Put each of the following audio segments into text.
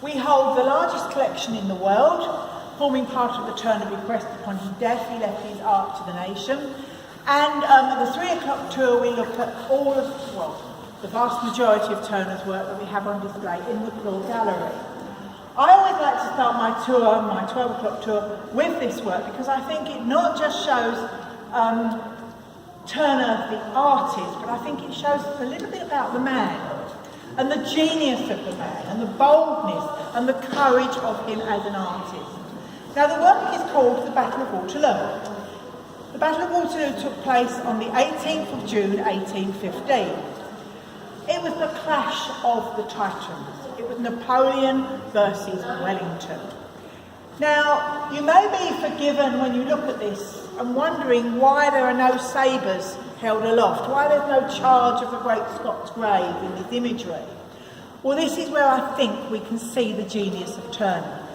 We hold the largest collection in the world, forming part of the Turner bequest. Upon his death, he left his art to the nation. And at the 3 o'clock tour, we look at all of, well, the vast majority of Turner's work that we have on display in the floor gallery. I always like to start my tour, my 12 o'clock tour, with this work because I think it not just shows Turner the artist, but I think it shows a little bit about the man and the genius of the man and the boldness and the courage of him as an artist. Now the work is called The Battle of Waterloo. The Battle of Waterloo took place on the 18th of June 1815. It was the clash of the Titans. It was Napoleon versus Wellington. Now, you may be forgiven when you look at this and wondering why there are no sabres held aloft, why there's no charge of a great Scots grave in this imagery. Well, this is where I think we can see the genius of Turner.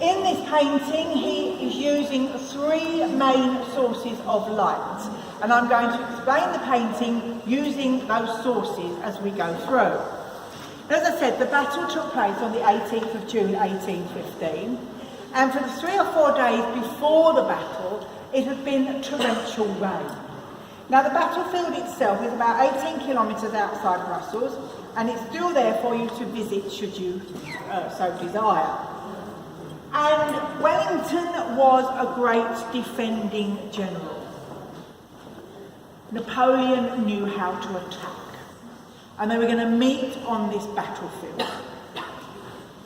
In this painting, he is using 3 main sources of light, and I'm going to explain the painting using those sources as we go through. As I said, the battle took place on the 18th of June 1815, and for the 3 or 4 days before the battle, it had been torrential rain. Now, the battlefield itself is about 18 kilometres outside Brussels, and it's still there for you to visit should you so desire. And Wellington was a great defending general. Napoleon knew how to attack, and they were going to meet on this battlefield.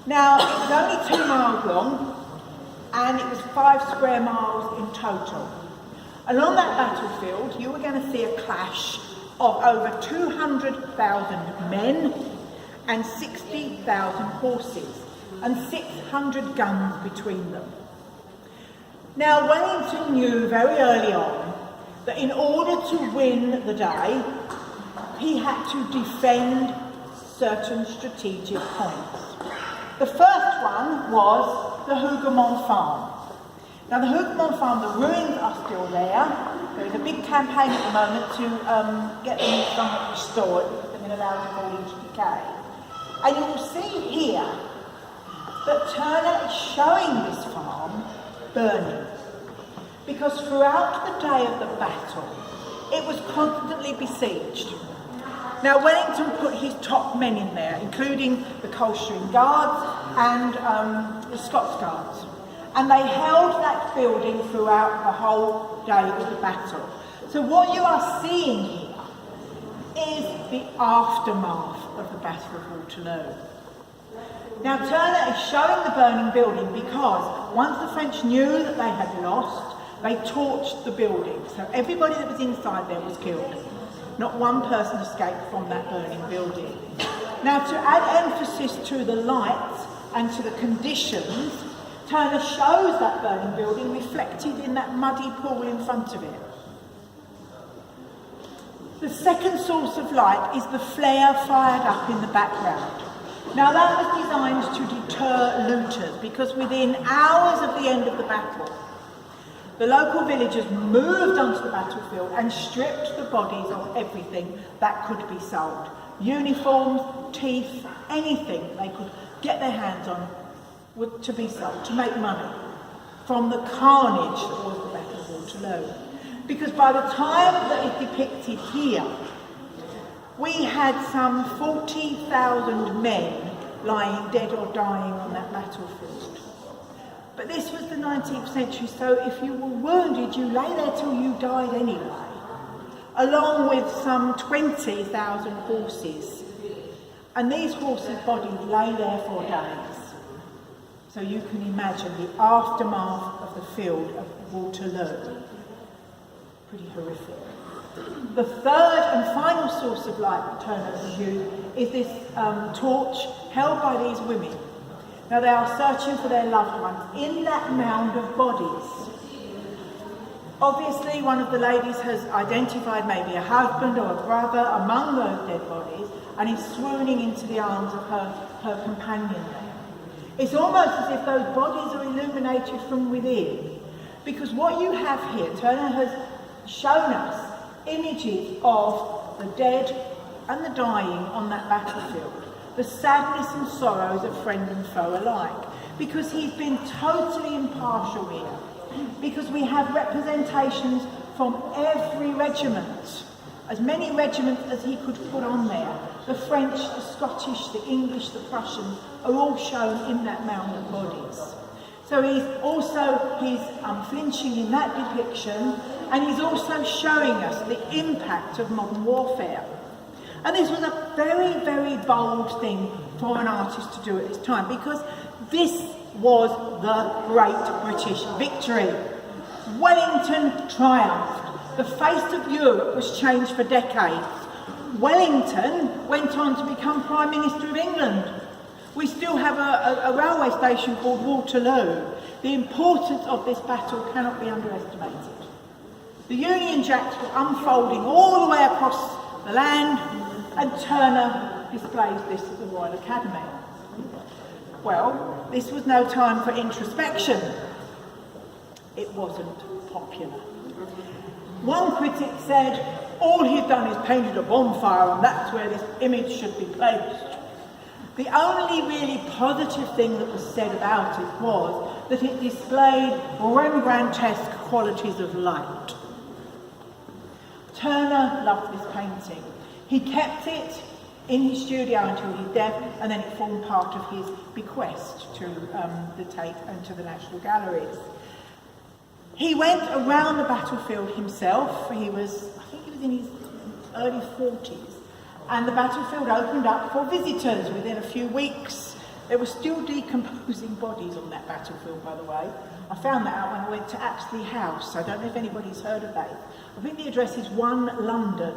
Now, it was only 2 miles long, and it was 5 square miles in total. Along that battlefield, you were going to see a clash of over 200,000 men and 60,000 horses, and 600 guns between them. Now, Wellington knew very early on that in order to win the day, he had to defend certain strategic points. The first one was the Hougoumont farm. Now, the Hougoumont farm, the ruins are still there. There is a big campaign at the moment to get them somewhat restored, and then allowed to fall into decay. And you will see here that Turner is showing this farm burning, because throughout the day of the battle, it was constantly besieged. Now, Wellington put his top men in there, including the Coldstream Guards and the Scots Guards, and they held that building throughout the whole day of the battle. So what you are seeing here is the aftermath of the Battle of Waterloo. Now, Turner is showing the burning building because once the French knew that they had lost, they torched the building. So everybody that was inside there was killed. Not one person escaped from that burning building. Now, to add emphasis to the light and to the conditions, Turner shows that burning building reflected in that muddy pool in front of it. The second source of light is the flare fired up in the background. Now, that was designed to deter looters, because within hours of the end of the battle, the local villagers moved onto the battlefield and stripped the bodies of everything that could be sold. Uniforms, teeth, anything they could get their hands on to be sold, to make money from the carnage that was the Battle of Waterloo. Because by the time that it's depicted here, we had some 40,000 men lying dead or dying on that battlefield. But this was the 19th century, so if you were wounded, you lay there till you died anyway, along with some 20,000 horses. And these horses' bodies lay there for days. So you can imagine the aftermath of the field of Waterloo. Pretty horrific. The third and final source of light that Turner has used is this torch held by these women. Now, they are searching for their loved ones in that mound of bodies. Obviously, one of the ladies has identified maybe a husband or a brother among those dead bodies and is swooning into the arms of her companion there. It's almost as if those bodies are illuminated from within, because what you have here, Turner has shown us images of the dead and the dying on that battlefield. the sadness and sorrows of friend and foe alike, because he's been totally impartial here, because we have representations from every regiment, as many regiments as he could put on there. The French, the Scottish, the English, the Prussians are all shown in that mound of bodies. So he's unflinching in that depiction, and he's also showing us the impact of modern warfare. And this was a very, very bold thing for an artist to do at this time, because this was the great British victory. Wellington triumphed. The face of Europe was changed for decades. Wellington went on to become Prime Minister of England. We still have a railway station called Waterloo. The importance of this battle cannot be underestimated. The Union Jacks were unfolding all the way across the land, and Turner displays this at the Royal Academy. Well, this was no time for introspection. It wasn't popular. One critic said, all he'd done is painted a bonfire, and that's where this image should be placed. The only really positive thing that was said about it was that it displayed Rembrandtesque qualities of light. Turner loved this painting. He kept it in his studio until his death, and then it formed part of his bequest to the Tate and to the National Galleries. He went around the battlefield himself. I think he was in his early 40s, and the battlefield opened up for visitors within a few weeks. There were still decomposing bodies on that battlefield, by the way. I found that out when I went to Apsley House. I don't know if anybody's heard of that. I think the address is 1 London,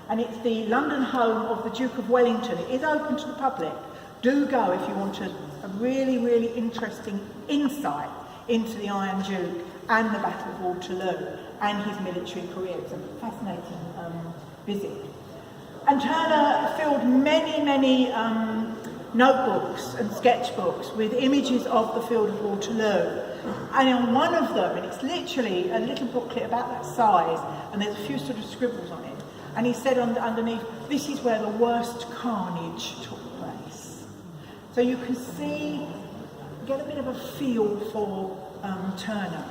and it's the London home of the Duke of Wellington. It is open to the public. Do go if you want a really, really interesting insight into the Iron Duke and the Battle of Waterloo and his military career. It's a fascinating visit. And Turner filled many, many notebooks and sketchbooks with images of the field of Waterloo. And on one of them, and it's literally a little booklet about that size, and there's a few sort of scribbles on it, and he said underneath, this is where the worst carnage took place. So you can see, get a bit of a feel for Turner.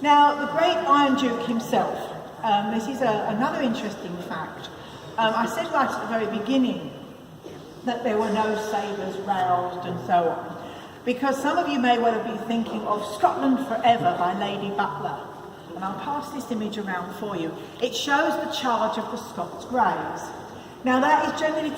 Now, the great Iron Duke himself, this is another interesting fact. I said right at the very beginning that there were no sabres roused and so on, because some of you may well have been thinking of Scotland Forever by Lady Butler. And I'll pass this image around for you. It shows the charge of the Scots Greys. Now that is generally